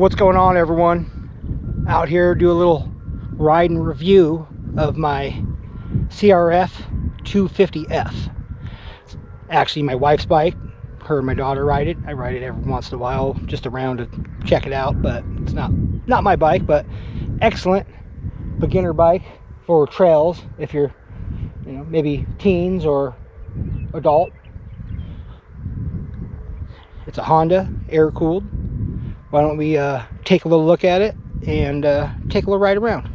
What's going on, everyone? Out here do a little ride and review of my CRF250F. Actually my wife's bike. Her and my daughter ride it. I ride it every once in a while just around to check it out, but it's not my bike. But excellent beginner bike for trails if you're maybe teens or adult. It's a Honda, air cooled. Why don't we take a little look at it and take a little ride around.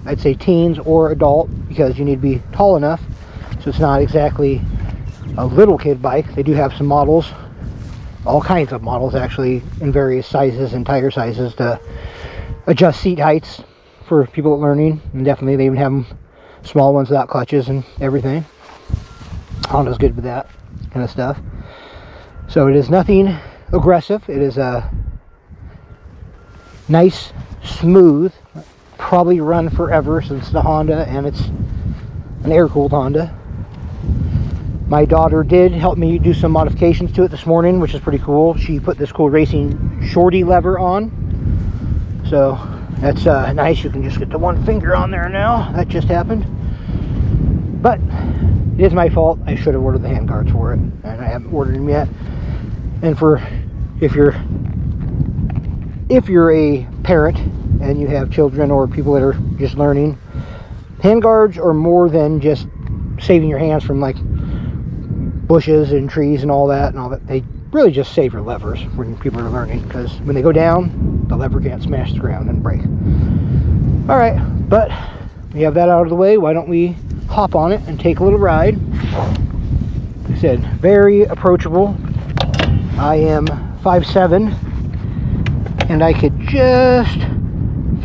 I'd say teens or adult because you need to be tall enough so it's not exactly a little kid bike. They do have some models, all kinds of models actually, in various sizes and tire sizes to adjust seat heights for people learning, and definitely they even have them small ones without clutches and everything. Honda's good with that kind of stuff. So it is nothing aggressive. It is a nice, smooth, probably run forever since the Honda, and it's an air-cooled Honda. My daughter did help me do some modifications to it this morning, which is pretty cool. She put this cool racing shorty lever on, so that's nice. You can just get the one finger on there now. That just happened, but it is my fault. I should have ordered the hand guards for it, and I haven't ordered them yet. And for if you're a parent and you have children or people that are just learning, hand guards are more than just saving your hands from like bushes and trees and all that. They really just save your levers when people are learning, because when they go down, the lever can't smash the ground and break. All right, but we have that out of the way. Why don't we hop on it and take a little ride? Like I said, very approachable. I am 5'7", and I could just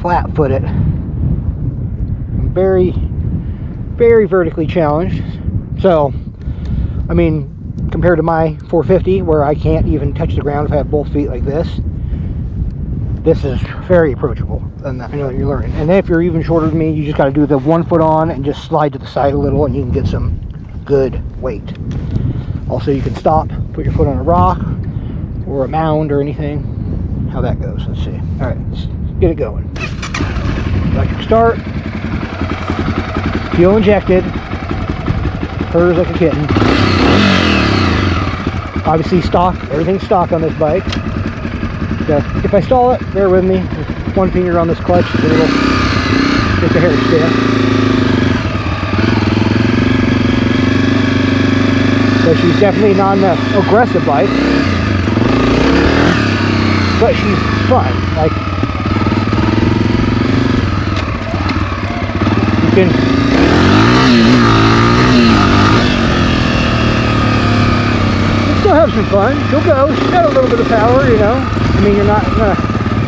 flat foot it. I'm very, very vertically challenged. So, I mean, compared to my 450, where I can't even touch the ground if I have both feet like this, this is very approachable. And I know you're learning. And if you're even shorter than me, you just got to do the 1 foot on and just slide to the side a little, and you can get some good weight. Also, you can stop, put your foot on a rock or a mound or anything. How that goes, let's see. All right, let's get it going. Electric start. Fuel injected. Purrs like a kitten. Obviously stock, everything's stock on this bike. So if I stall it, bear with me. With one finger on this clutch, it's a little, just a hair stiff. So she's definitely not an aggressive bike, but she's fun. Like, you can still have some fun. She'll go. She's got a little bit of power, you know. I mean, you're not gonna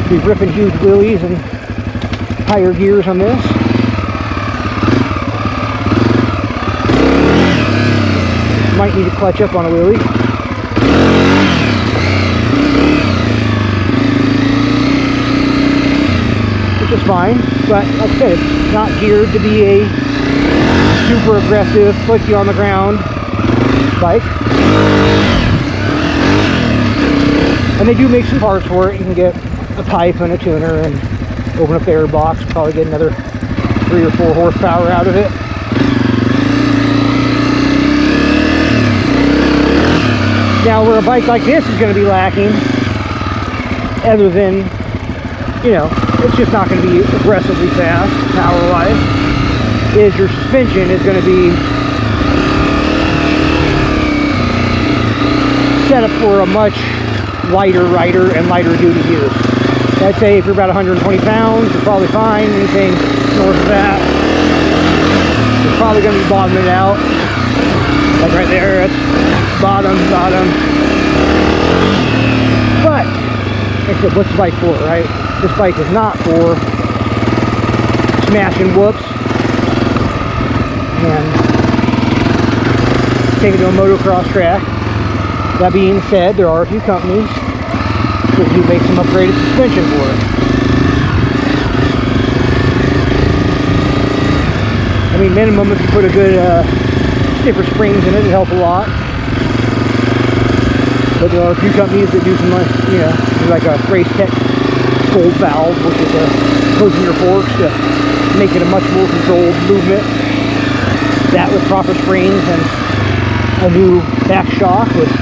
be ripping huge wheelies and higher gears on this. Might need to clutch up on a wheelie. Which is fine, but like I said, it's not geared to be a super aggressive, put you on the ground bike. And they do make some parts for it. You can get a pipe and a tuner and open up the air box, probably get another 3 or 4 horsepower out of it. Now, where a bike like this is going to be lacking, other than, it's just not going to be aggressively fast, power-wise, is your suspension is going to be set up for a much lighter rider and lighter duty use. I'd say if you're about 120 pounds, you're probably fine. Anything north of that, you're probably going to be bottoming it out. Like right there, it's bottom. But, like I said, what's the bike for, right? This bike is not for smashing whoops and taking it to a motocross track. That being said, there are a few companies that do make some upgraded suspension for it. I mean, minimum, if you put a good stiffer springs in it, it'll help a lot. But there are a few companies that do some, like a race tech gold valve, which is closing your forks to make it a much more controlled movement. That with proper springs and a new back shock, which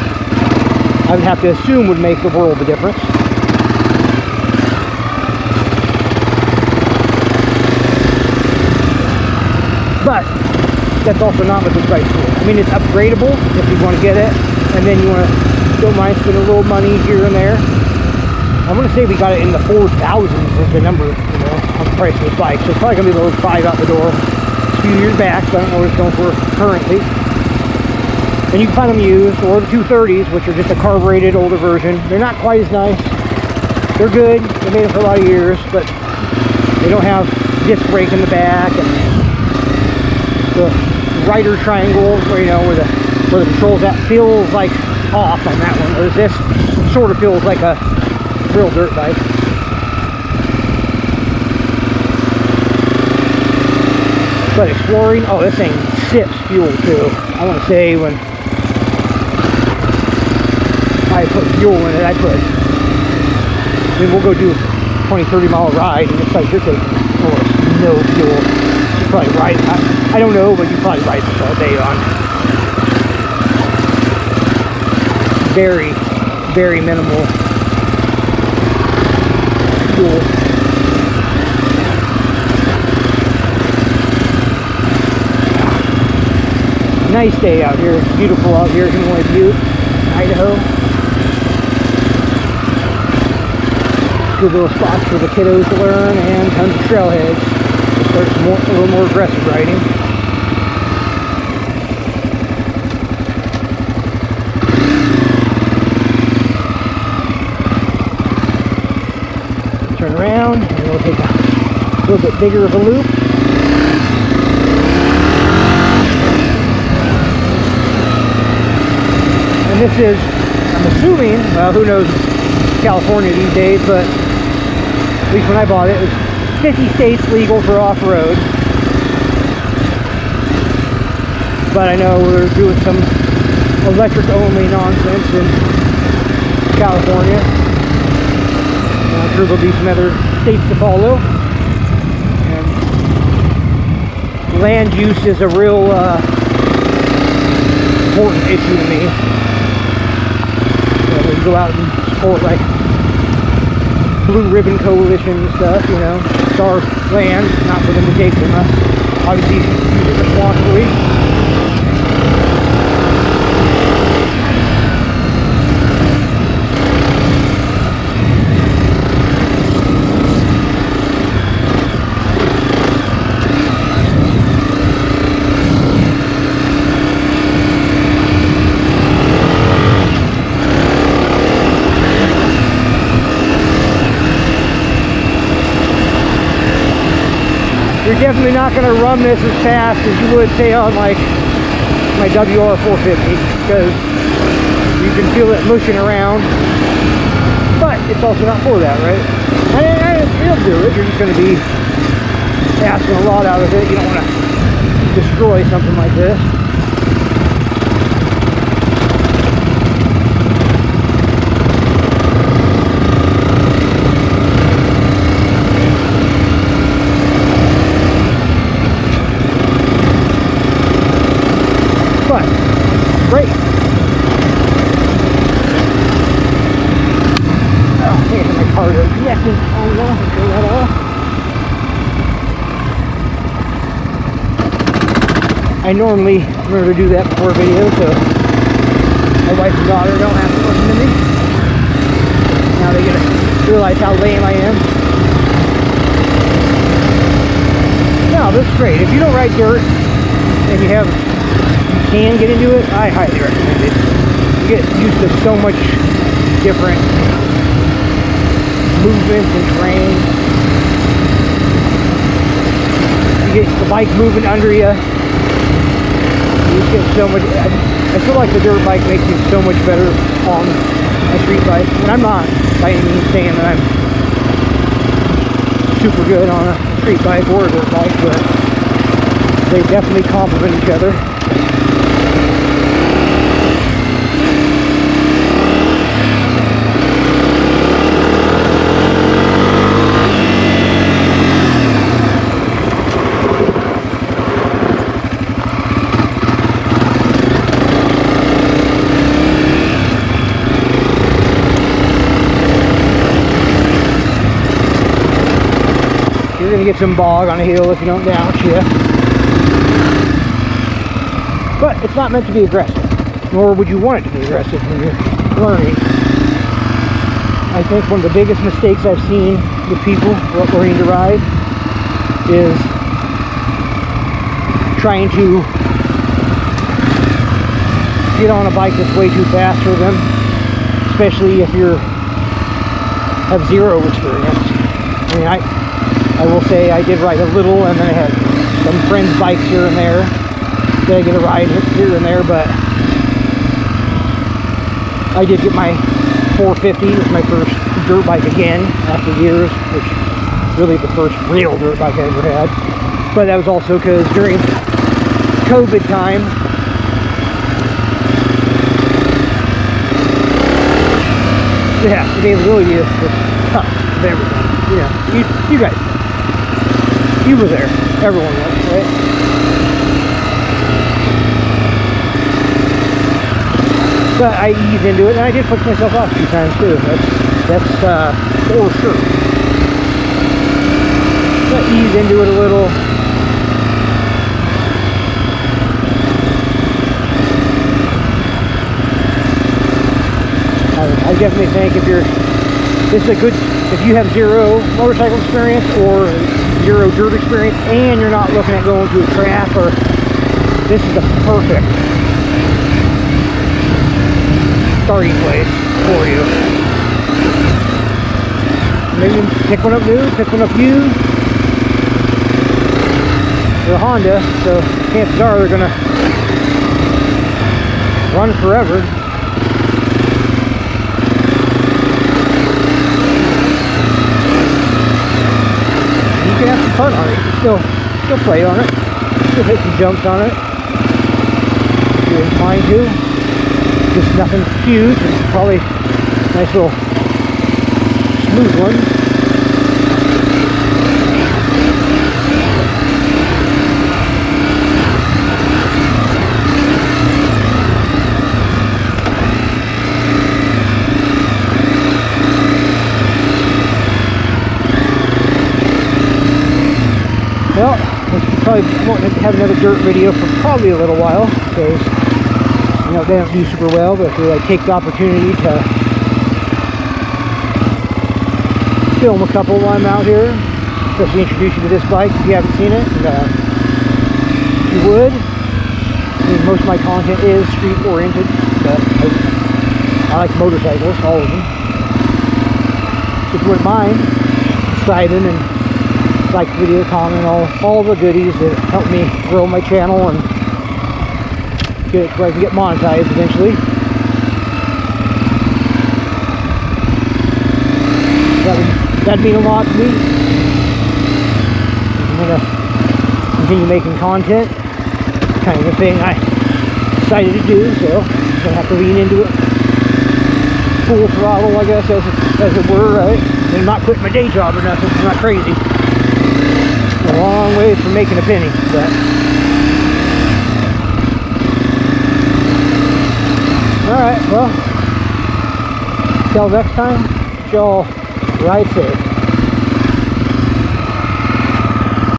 I would have to assume would make the world of difference. But that's also not what the price for. I mean, it's upgradable if you want to get it, and then you want to don't mind spending a little money here and there. I'm going to say we got it in the 4,000s is the number, you know, on the price of this bike. So it's probably going to be below 5 out the door. A few years back, so I don't know what it's going for currently. And you can find them used, or the 230s, which are just a carbureted older version. They're not quite as nice. They're good. They made them for a lot of years, but they don't have disc brake in the back, and the rider triangle, where, you know, where the controls at feels like off on that one. Whereas this sort of feels like a real dirt bike. But exploring, oh, this thing sips fuel too. I want to say when I put fuel in it, I mean, we'll go do a 20-30 mile ride, and it's like you're taking almost no fuel. You probably ride, I don't know, but you probably ride this all day on. Very, very minimal fuel. Nice day out here. It's beautiful out here in Hemingway Butte, Idaho. Good little spots for the kiddos to learn, and tons of trailheads to start some a little more aggressive riding. Turn around, and we'll take a little bit bigger of a loop. This is, I'm assuming, well, who knows California these days, but at least when I bought it, it was 50 states legal for off-road. But I know we're doing some electric-only nonsense in California. I'm sure there'll be some other states to follow. And land use is a real important issue to me. We go out and support like Blue Ribbon Coalition and stuff, you know. It's our land, not for them to take from us. Obviously, use it responsibly. You're definitely not going to run this as fast as you would, say, on like my WR450, because you can feel it mushing around. But it's also not for that, right? And it'll do it. You're just going to be asking a lot out of it. You don't want to destroy something like this. Great. Oh, I think my car is connected. Oh no, turn that off. I normally remember to do that before a video, so my wife and daughter don't have to listen to me. Now they get to realize how lame I am. No, this is great. If you don't ride dirt and you can get into it, I highly recommend it. You get used to so much different movements and terrain. You get the bike moving under you. You get so much. I feel like the dirt bike makes you so much better on a street bike. And I'm not by any means saying that I'm super good on a street bike or a dirt bike, but they definitely complement each other. get some bog on a hill if you don't downshift. But it's not meant to be aggressive, nor would you want it to be aggressive when you're learning. I think one of the biggest mistakes I've seen with people learning to ride is trying to get on a bike that's way too fast for them, especially if you have zero experience. I mean, I will say I did ride a little, and then I had some friends' bikes here and there that I get a ride here and there, but I did get my 450. It was my first dirt bike again after years, which really the first real dirt bike I ever had. But that was also because during COVID time, yeah, the availability was tough of everything. You know, you guys, you were there. Everyone was, right? But I eased into it, and I did flick myself off a few times too. That's for sure. But ease into it a little. I definitely think if you have zero motorcycle experience or zero dirt experience, and you're not looking at going to a track, or this is the perfect starting place for you. Maybe pick one up new, pick one up used. They're a Honda, so chances are they're gonna run forever. You can have some fun on it. You can still play on it. Still hit some jumps on it if you're inclined to. Just nothing huge. It's probably a nice little smooth one. Well, we probably won't have another dirt video for probably a little while, because you know they don't do super well. But if we take the opportunity to film a couple while I'm out here, especially introduce you to this bike if you haven't seen it, and if you would. I mean, most of my content is street oriented, but I like motorcycles, all of them. So if you wouldn't mind subscribing and like the video, comment, all the goodies that help me grow my channel and get it where I can get monetized eventually. That'd mean a lot to me. I'm gonna continue making content, kind of the thing I decided to do, so I'm gonna have to lean into it full throttle, I guess, as it were, right? And I'm not quitting my day job or nothing. I'm not crazy. A long way from making a penny, but alright, well, till next time, y'all ride safe.